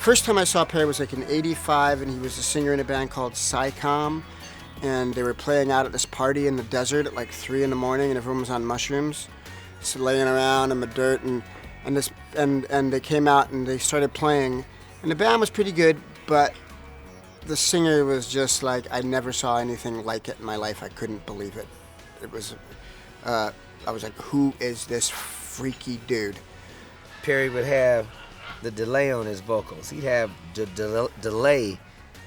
First time I saw Perry was like in '85, and he was a singer in a band called Psycom, and they were playing out at this party in the desert at like 3 in the morning, and everyone was on mushrooms, so laying around in the dirt, and they came out and they started playing, and the band was pretty good, but the singer was just like, I never saw anything like it in my life. I couldn't believe it. It was, I was like, who is this freaky dude? Perry would have the delay on his vocals. He'd have the delay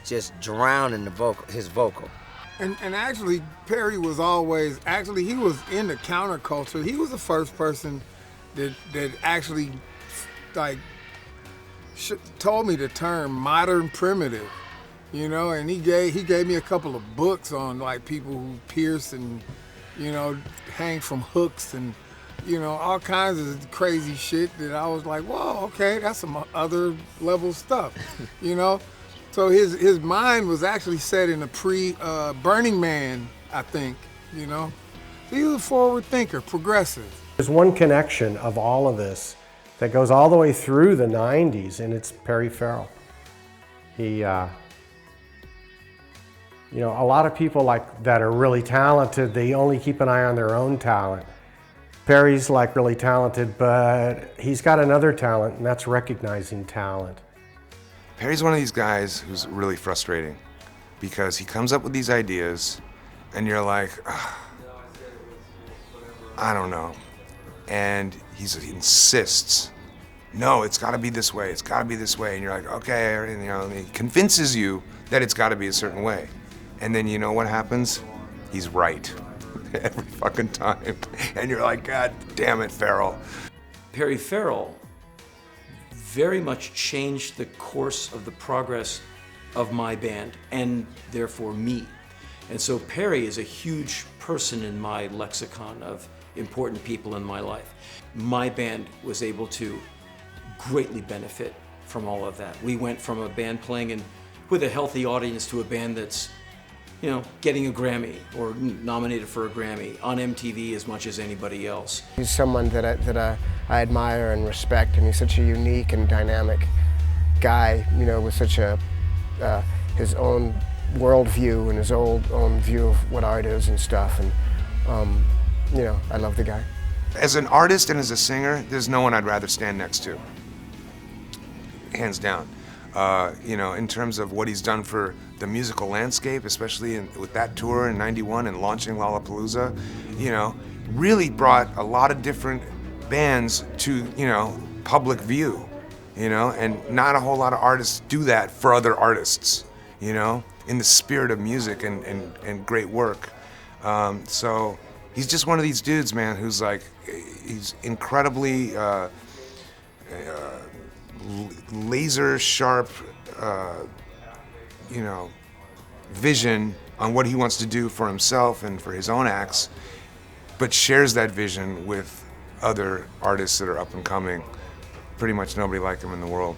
just drowning his vocal. And actually, Perry was always, he was in the counterculture. He was the first person that actually, like, told me the term modern primitive, you know, and he gave me a couple of books on, like, people who pierce and, you know, hang from hooks and, you know, all kinds of crazy shit that I was like, whoa, okay, that's some other level stuff, you know? So his mind was actually set in a Burning Man, I think, you know? So he was a forward thinker, progressive. There's one connection of all of this that goes all the way through the 90s, and it's Perry Farrell. He, you know, a lot of people like that are really talented, they only keep an eye on their own talent. Perry's like really talented, but he's got another talent, and that's recognizing talent. Perry's one of these guys who's really frustrating because he comes up with these ideas and you're like, I don't know. And he insists, no, it's gotta be this way, it's gotta be this way. And you're like, okay, and, you know, and he convinces you that it's gotta be a certain way. And then you know what happens? He's right every fucking time. And you're like, God damn it, Farrell. Perry Farrell very much changed the course of the progress of my band and therefore me. And so Perry is a huge person in my lexicon of important people in my life. My band was able to greatly benefit from all of that. We went from a band playing with a healthy audience to a band that's, you know, getting a Grammy or nominated for a Grammy on MTV as much as anybody else. He's someone that I admire and respect, and he's such a unique and dynamic guy, you know, with such a his own worldview and his own view of what art is and stuff, and you know, I love the guy. As an artist and as a singer, there's no one I'd rather stand next to, hands down. You know, in terms of what he's done for the musical landscape, especially with that tour in '91 and launching Lollapalooza, you know, really brought a lot of different bands to, you know, public view, you know, and not a whole lot of artists do that for other artists, you know, in the spirit of music and great work. So he's just one of these dudes, man, who's like, he's incredibly laser sharp, you know, vision on what he wants to do for himself and for his own acts, but shares that vision with other artists that are up and coming. Pretty much nobody like him in the world.